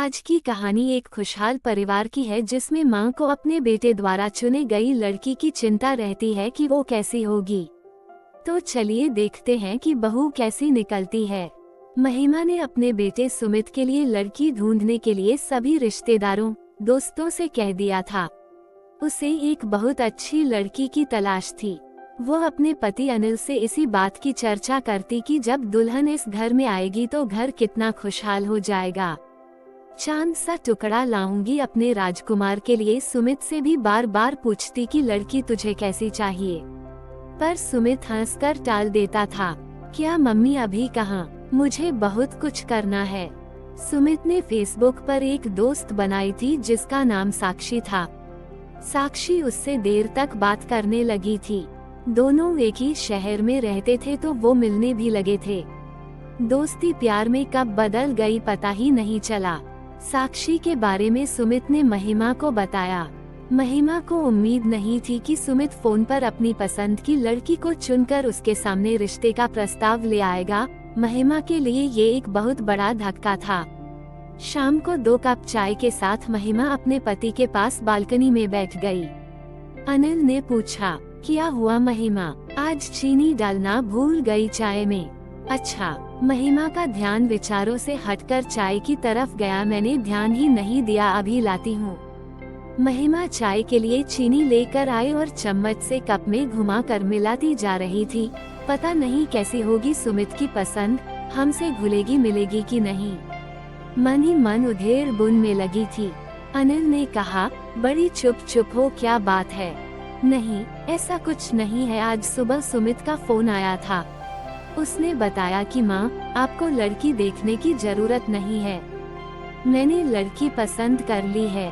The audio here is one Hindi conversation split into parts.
आज की कहानी एक खुशहाल परिवार की है जिसमें मां को अपने बेटे द्वारा चुने गई लड़की की चिंता रहती है कि वो कैसी होगी। तो चलिए देखते हैं कि बहू कैसी निकलती है। महिमा ने अपने बेटे सुमित के लिए लड़की ढूंढने के लिए सभी रिश्तेदारों दोस्तों से कह दिया था। उसे एक बहुत अच्छी लड़की की तलाश थी। वो अपने पति अनिल से इसी बात की चर्चा करती कि जब दुल्हन इस घर में आएगी तो घर कितना खुशहाल हो जाएगा। चांद सा टुकड़ा लाऊंगी अपने राजकुमार के लिए। सुमित से भी बार बार पूछती कि लड़की तुझे कैसी चाहिए, पर सुमित हंसकर टाल देता था। क्या मम्मी अभी कहाँ, मुझे बहुत कुछ करना है। सुमित ने फेसबुक पर एक दोस्त बनाई थी जिसका नाम साक्षी था। साक्षी उससे देर तक बात करने लगी थी। दोनों एक ही शहर में रहते थे तो वो मिलने भी लगे थे। दोस्ती प्यार में कब बदल गई पता ही नहीं चला। साक्षी के बारे में सुमित ने महिमा को बताया। महिमा को उम्मीद नहीं थी कि सुमित फोन पर अपनी पसंद की लड़की को चुनकर उसके सामने रिश्ते का प्रस्ताव ले आएगा। महिमा के लिए ये एक बहुत बड़ा धक्का था। शाम को 2 कप चाय के साथ महिमा अपने पति के पास बालकनी में बैठ गई। अनिल ने पूछा, क्या हुआ महिमा, आज चीनी डालना भूल गई चाय में? अच्छा। महिमा का ध्यान विचारों से हटकर चाय की तरफ गया। मैंने ध्यान ही नहीं दिया, अभी लाती हूँ। महिमा चाय के लिए चीनी लेकर आई और चम्मच से कप में घुमाकर मिलाती जा रही थी। पता नहीं कैसी होगी सुमित की पसंद, हमसे घुलेगी मिलेगी कि नहीं। मन ही मन उधेड़ बुन में लगी थी। अनिल ने कहा, बड़ी चुप हो, क्या बात है? नहीं, ऐसा कुछ नहीं है। आज सुबह सुमित का फोन आया था। उसने बताया कि माँ, आपको लड़की देखने की जरूरत नहीं है, मैंने लड़की पसंद कर ली है।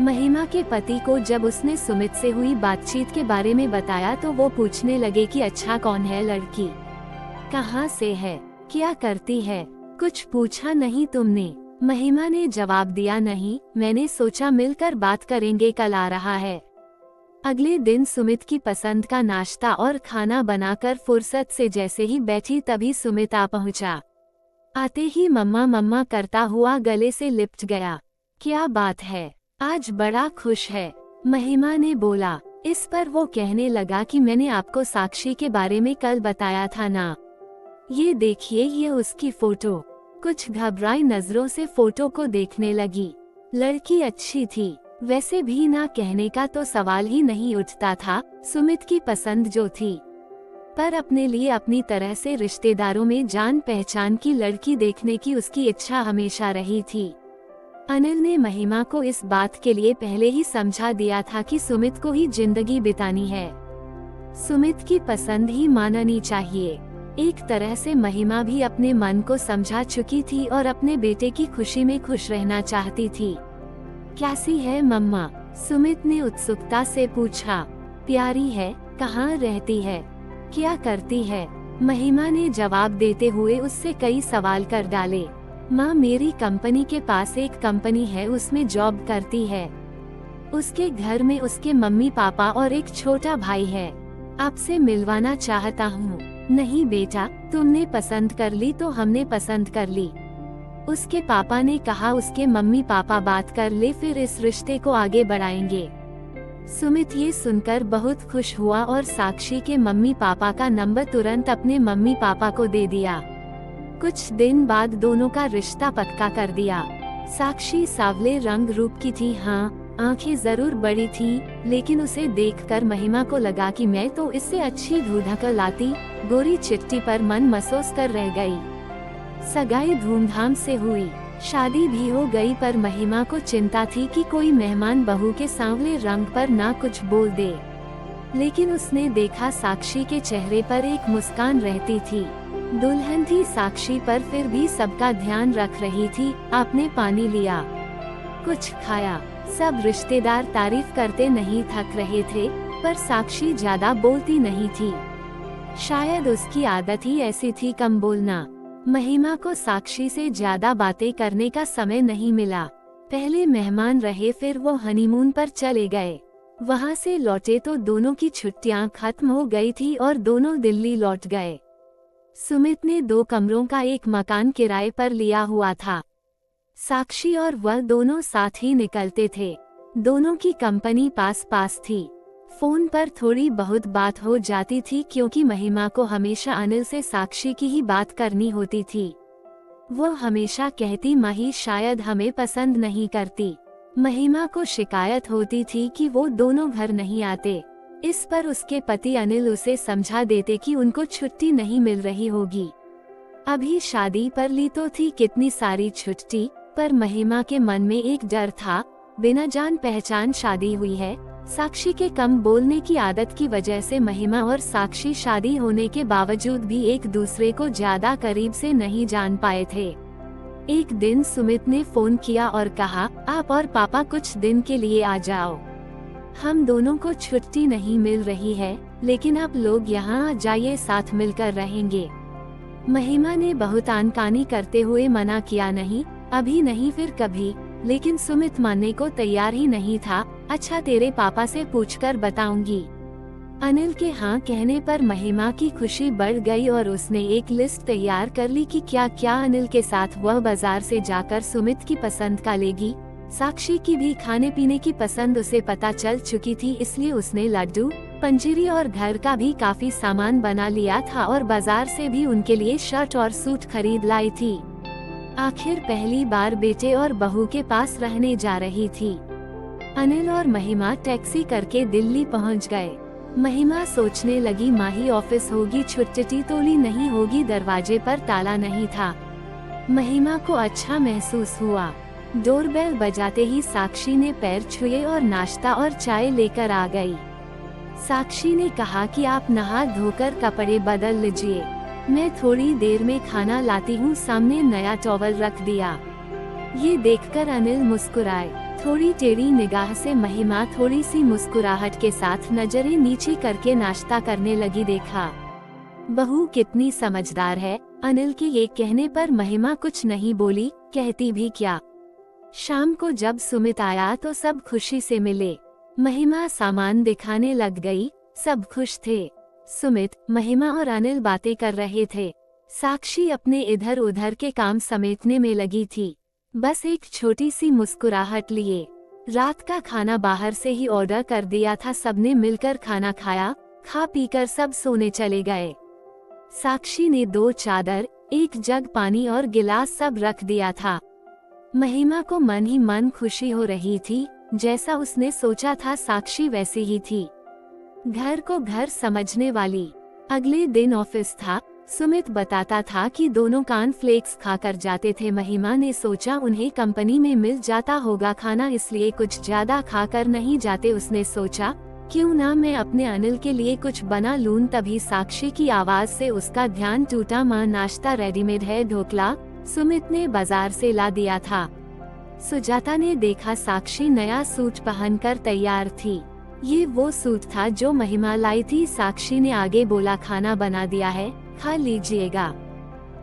महिमा के पति को जब उसने सुमित से हुई बातचीत के बारे में बताया तो वो पूछने लगे कि अच्छा, कौन है लड़की, कहाँ से है, क्या करती है, कुछ पूछा नहीं तुमने? महिमा ने जवाब दिया, नहीं, मैंने सोचा मिलकर बात करेंगे, कल आ रहा है। अगले दिन सुमित की पसंद का नाश्ता और खाना बनाकर फुर्सत से जैसे ही बैठी तभी सुमित आ पहुंचा। आते ही मम्मा मम्मा करता हुआ गले से लिपट गया। क्या बात है, आज बड़ा खुश है, महिमा ने बोला। इस पर वो कहने लगा कि मैंने आपको साक्षी के बारे में कल बताया था ना, ये देखिए, ये उसकी फोटो। कुछ घबराई नजरों से फोटो को देखने लगी। लड़की अच्छी थी, वैसे भी ना कहने का तो सवाल ही नहीं उठता था। सुमित की पसंद जो थी, पर अपने लिए अपनी तरह से रिश्तेदारों में जान पहचान की लड़की देखने की उसकी इच्छा हमेशा रही थी। अनिल ने महिमा को इस बात के लिए पहले ही समझा दिया था कि सुमित को ही जिंदगी बितानी है, सुमित की पसंद ही माननी चाहिए। एक तरह से महिमा भी अपने मन को समझा चुकी थी और अपने बेटे की खुशी में खुश रहना चाहती थी। कैसी है मम्मा? सुमित ने उत्सुकता से पूछा। प्यारी है, कहाँ रहती है, क्या करती है? महिमा ने जवाब देते हुए उससे कई सवाल कर डाले। माँ, मेरी कंपनी के पास एक कंपनी है, उसमें जॉब करती है। उसके घर में उसके मम्मी पापा और एक छोटा भाई है। आपसे मिलवाना चाहता हूँ। नहीं बेटा, तुमने पसंद कर ली तो हमने पसंद कर ली। उसके पापा ने कहा उसके मम्मी पापा बात कर ले, फिर इस रिश्ते को आगे बढ़ाएंगे। सुमित ये सुनकर बहुत खुश हुआ और साक्षी के मम्मी पापा का नंबर तुरंत अपने मम्मी पापा को दे दिया। कुछ दिन बाद दोनों का रिश्ता पक्का कर दिया। साक्षी सांवले रंग रूप की थी, हाँ, आंखें जरूर बड़ी थी, लेकिन उसे देखकर महिमा को लगा कि मैं तो इससे अच्छी ढूंढ लाती। गोरी चिट्ठी पर मन महसूस कर रह गई। सगाई धूमधाम से हुई, शादी भी हो गई, पर महिमा को चिंता थी कि कोई मेहमान बहू के सांवले रंग पर ना कुछ बोल दे। लेकिन उसने देखा साक्षी के चेहरे पर एक मुस्कान रहती थी। दुल्हन थी साक्षी, पर फिर भी सबका ध्यान रख रही थी। आपने पानी लिया, कुछ खाया। सब रिश्तेदार तारीफ करते नहीं थक रहे थे, पर साक्षी ज्यादा बोलती नहीं थी। शायद उसकी आदत ही ऐसी थी, कम बोलना। महिमा को साक्षी से ज्यादा बातें करने का समय नहीं मिला। पहले मेहमान रहे, फिर वो हनीमून पर चले गए। वहाँ से लौटे तो दोनों की छुट्टियां खत्म हो गई थी और दोनों दिल्ली लौट गए। सुमित ने 2 कमरों का एक मकान किराए पर लिया हुआ था। साक्षी और वह दोनों साथ ही निकलते थे। दोनों की कंपनी पास पास थी। फोन पर थोड़ी बहुत बात हो जाती थी क्योंकि महिमा को हमेशा अनिल से साक्षी की ही बात करनी होती थी। वो हमेशा कहती मही शायद हमें पसंद नहीं करती। महिमा को शिकायत होती थी कि वो दोनों घर नहीं आते। इस पर उसके पति अनिल उसे समझा देते कि उनको छुट्टी नहीं मिल रही होगी। अभी शादी पर ली तो थी कितनी सारी छुट्टी, पर महिमा के मन में एक डर था, बिना जान पहचान शादी हुई है। साक्षी के कम बोलने की आदत की वजह से महिमा और साक्षी शादी होने के बावजूद भी एक दूसरे को ज्यादा करीब से नहीं जान पाए थे। एक दिन सुमित ने फोन किया और कहा, आप और पापा कुछ दिन के लिए आ जाओ। हम दोनों को छुट्टी नहीं मिल रही है, लेकिन आप लोग यहाँ आ जाइए, साथ मिलकर रहेंगे। महिमा ने बहुत आनाकानी करते हुए मना किया, नहीं अभी नहीं, फिर कभी। लेकिन सुमित मानने को तैयार ही नहीं था। अच्छा, तेरे पापा से पूछकर बताऊंगी। अनिल के हाँ कहने पर महिमा की खुशी बढ़ गई और उसने एक लिस्ट तैयार कर ली कि क्या क्या अनिल के साथ वह बाजार से जाकर सुमित की पसंद का लेगी। साक्षी की भी खाने पीने की पसंद उसे पता चल चुकी थी, इसलिए उसने लड्डू, पंजीरी और घर का भी काफी सामान बना लिया था और बाजार से भी उनके लिए शर्ट और सूट खरीद लाई थी। आखिर पहली बार बेटे और बहू के पास रहने जा रही थी। अनिल और महिमा टैक्सी करके दिल्ली पहुंच गए। महिमा सोचने लगी माही ऑफिस होगी, छुट्टी तो ली नहीं होगी, दरवाजे पर ताला नहीं था। महिमा को अच्छा महसूस हुआ। डोरबेल बजाते ही साक्षी ने पैर छुए और नाश्ता और चाय लेकर आ गई। साक्षी ने कहा कि आप नहा धोकर कपड़े बदल लीजिए, मैं थोड़ी देर में खाना लाती हूँ। सामने नया टॉवल रख दिया। ये देखकर अनिल मुस्कुराए। थोड़ी टेढ़ी निगाह से महिमा थोड़ी सी मुस्कुराहट के साथ नजरें नीचे करके नाश्ता करने लगी। देखा बहू कितनी समझदार है। अनिल के ये कहने पर महिमा कुछ नहीं बोली, कहती भी क्या। शाम को जब सुमित आया तो सब खुशी से मिले। महिमा सामान दिखाने लग गई, सब खुश थे। सुमित, महिमा और अनिल बातें कर रहे थे। साक्षी अपने इधर उधर के काम समेटने में लगी थी, बस एक छोटी सी मुस्कुराहट लिए। रात का खाना बाहर से ही ऑर्डर कर दिया था। सबने मिलकर खाना खाया। खा पीकर सब सोने चले गए। साक्षी ने 2 चादर, 1 जग पानी और गिलास सब रख दिया था। महिमा को मन ही मन खुशी हो रही थी। जैसा उसने सोचा था साक्षी वैसी ही थी, घर को घर समझने वाली। अगले दिन ऑफिस था। सुमित बताता था कि दोनों कॉर्नफ्लेक्स खाकर जाते थे। महिमा ने सोचा उन्हें कंपनी में मिल जाता होगा खाना, इसलिए कुछ ज्यादा खाकर नहीं जाते। उसने सोचा क्यों ना मैं अपने अनिल के लिए कुछ बना लूं। तभी साक्षी की आवाज से उसका ध्यान टूटा। माँ, नाश्ता रेडीमेड है, ढोकला सुमित ने बाजार से ला दिया था। सुजाता ने देखा साक्षी नया सूट पहनकर तैयार थी। ये वो सूट था जो महिमा लाई थी। साक्षी ने आगे बोला, खाना बना दिया है, खा लीजिएगा।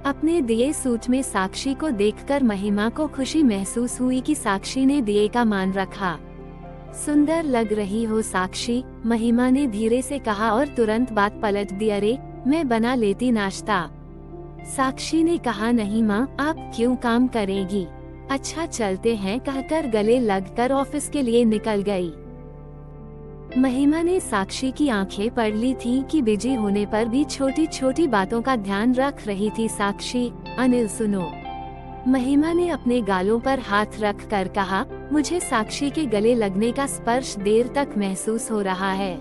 अपने दिए सूट में साक्षी को देखकर महिमा को खुशी महसूस हुई कि साक्षी ने दिए का मान रखा। सुंदर लग रही हो साक्षी, महिमा ने धीरे से कहा और तुरंत बात पलट दी। अरे, मैं बना लेती नाश्ता। साक्षी ने कहा, नहीं माँ, आप क्यों काम करेगी, अच्छा चलते हैं, कहकर गले लगकर ऑफिस के लिए निकल गई। महिमा ने साक्षी की आंखें पढ़ ली थी कि बिजी होने पर भी छोटी छोटी बातों का ध्यान रख रही थी। साक्षी, अनिल सुनो। महिमा ने अपने गालों पर हाथ रख कर कहा, मुझे साक्षी के गले लगने का स्पर्श देर तक महसूस हो रहा है।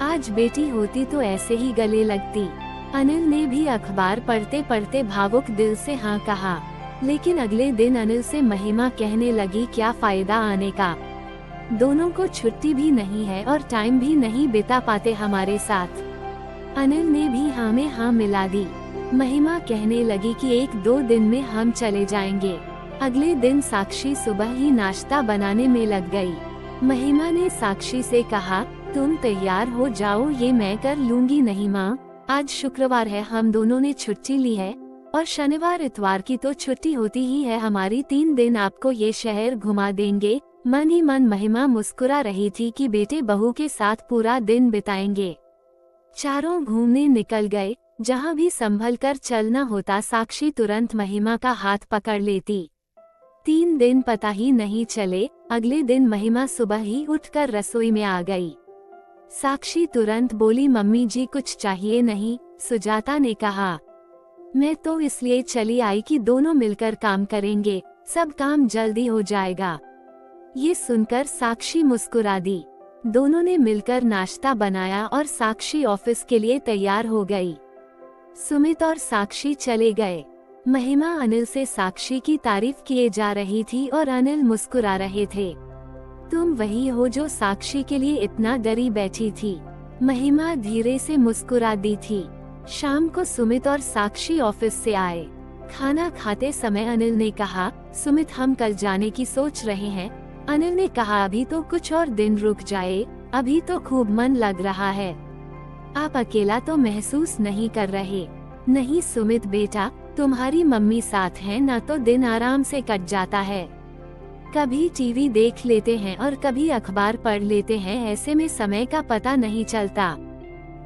आज बेटी होती तो ऐसे ही गले लगती। अनिल ने भी अखबार पढ़ते पढ़ते भावुक दिल से हाँ कहा। लेकिन अगले दिन अनिल से महिमा कहने लगी, क्या फायदा आने का, दोनों को छुट्टी भी नहीं है और टाइम भी नहीं बिता पाते हमारे साथ। अनिल ने भी हाँ में हाँ मिला दी। महिमा कहने लगी कि 1-2 दिन में हम चले जाएंगे। अगले दिन साक्षी सुबह ही नाश्ता बनाने में लग गई। महिमा ने साक्षी से कहा, तुम तैयार हो जाओ, ये मैं कर लूंगी। नहीं माँ, आज शुक्रवार है, हम दोनों ने छुट्टी ली है और शनिवार इतवार की तो छुट्टी होती ही है हमारी। 3 दिन आपको ये शहर घुमा देंगे। मन ही मन महिमा मुस्कुरा रही थी कि बेटे बहू के साथ पूरा दिन बिताएंगे। चारों घूमने निकल गए। जहाँ भी संभल कर चलना होता साक्षी तुरंत महिमा का हाथ पकड़ लेती। 3 दिन पता ही नहीं चले। अगले दिन महिमा सुबह ही उठकर रसोई में आ गई। साक्षी तुरंत बोली, मम्मी जी कुछ चाहिए नहीं? सुजाता ने कहा, मैं तो इसलिए चली आई कि दोनों मिलकर काम करेंगे, सब काम जल्दी हो जाएगा। ये सुनकर साक्षी मुस्कुरा दी। दोनों ने मिलकर नाश्ता बनाया और साक्षी ऑफिस के लिए तैयार हो गई। सुमित और साक्षी चले गए। महिमा अनिल से साक्षी की तारीफ किए जा रही थी और अनिल मुस्कुरा रहे थे। तुम वही हो जो साक्षी के लिए इतना डरी बैठी थी? महिमा धीरे से मुस्कुरा दी थी। शाम को सुमित और साक्षी ऑफिस से आए। खाना खाते समय अनिल ने कहा, सुमित हम कल जाने की सोच रहे हैं। अनिल ने कहा, अभी तो कुछ और दिन रुक जाए, अभी तो खूब मन लग रहा है। आप अकेला तो महसूस नहीं कर रहे? नहीं सुमित बेटा, तुम्हारी मम्मी साथ है ना, तो दिन आराम से कट जाता है। कभी टीवी देख लेते हैं और कभी अखबार पढ़ लेते हैं, ऐसे में समय का पता नहीं चलता।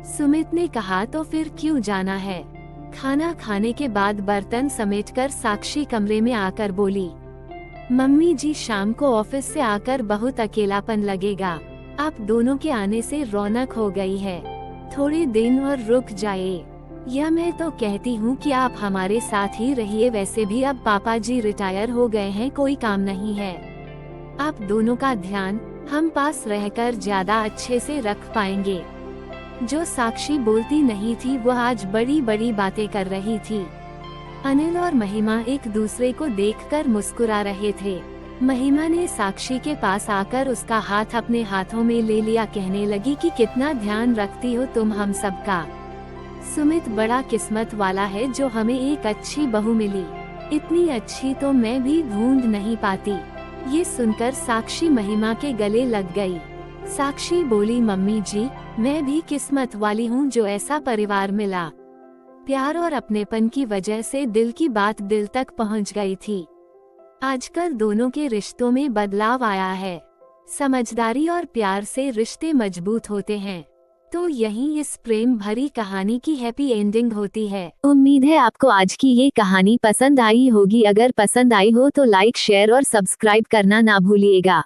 सुमित ने कहा, तो फिर क्यों जाना है? खाना खाने के बाद बर्तन समेटकर साक्षी कमरे में आकर बोली, मम्मी जी शाम को ऑफिस से आकर बहुत अकेलापन लगेगा। आप दोनों के आने से रौनक हो गई है, थोड़े दिन और रुक जाए। या मैं तो कहती हूँ कि आप हमारे साथ ही रहिए, वैसे भी अब पापा जी रिटायर हो गए हैं, कोई काम नहीं है। आप दोनों का ध्यान हम पास रहकर ज्यादा अच्छे से रख पाएंगे। जो साक्षी बोलती नहीं थी वह आज बड़ी बड़ी बातें कर रही थी। अनिल और महिमा एक दूसरे को देखकर मुस्कुरा रहे थे। महिमा ने साक्षी के पास आकर उसका हाथ अपने हाथों में ले लिया, कहने लगी कि कितना ध्यान रखती हो तुम हम सबका। सुमित बड़ा किस्मत वाला है जो हमें एक अच्छी बहू मिली, इतनी अच्छी तो मैं भी ढूंढ नहीं पाती। ये सुनकर साक्षी महिमा के गले लग गई। साक्षी बोली, मम्मी जी मैं भी किस्मत वाली हूँ जो ऐसा परिवार मिला। प्यार और अपनेपन की वजह से दिल की बात दिल तक पहुँच गई थी। आजकल दोनों के रिश्तों में बदलाव आया है। समझदारी और प्यार से रिश्ते मजबूत होते हैं। तो यही इस प्रेम भरी कहानी की हैप्पी एंडिंग होती है। उम्मीद है आपको आज की ये कहानी पसंद आई होगी। अगर पसंद आई हो तो लाइक, शेयर और सब्सक्राइब करना ना भूलिएगा।